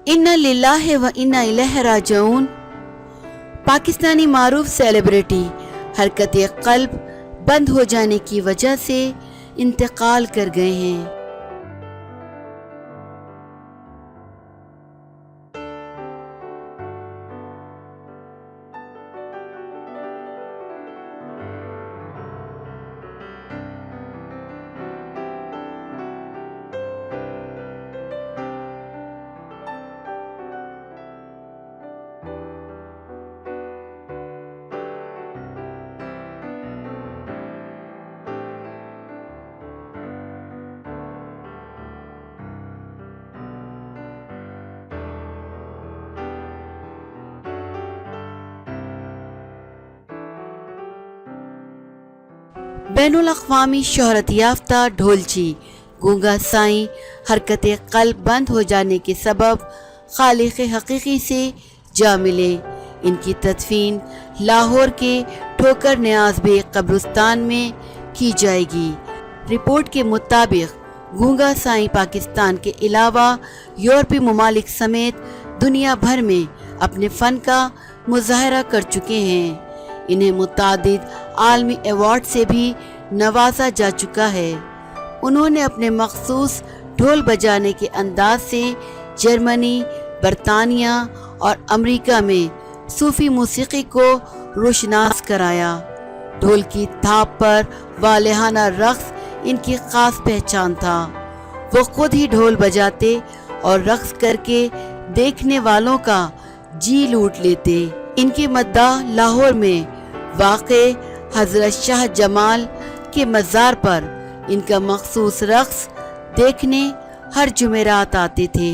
इन्ना लिल्लाहि व इन्ना इलैहि राजिऊन। पाकिस्तानी मारूफ सेलिब्रिटी हरकत क़ल्ब बंद हो जाने की वजह से इंतकाल कर गए हैं। बैनुल अक़वामी शोहरत याफ्ता ढोलची गूंगा साईं हरकत क़ल्ब बंद हो जाने के सबब खालिक़ हकीकी से जा मिले। इनकी तदफीन लाहौर के ठोकर न्याज़ बे कब्रिस्तान में की जाएगी। रिपोर्ट के मुताबिक गूंगा साईं पाकिस्तान के अलावा यूरोपीय ममालिक समेत दुनिया भर में अपने फ़न का मुज़ाहरा कर चुके हैं। इन्हें मुतादिद आलमी अवार्ड से भी नवाजा जा चुका है। उन्होंने अपने मखसूस ढोल बजाने के अंदाज से जर्मनी, बरतानिया और अमेरिका में सूफी मौसीकी को रोशनास कराया। ढोल की थाप पर वालेहाना रक्स इनकी खास पहचान था। वो खुद ही ढोल बजाते और रक्स करके देखने वालों का जी लूट लेते। इनके मद्दाह लाहौर में वाक़े हज़रत शाह जमाल के मज़ार पर इनका मखसूस रक्स देखने हर जुमेरात आते थे।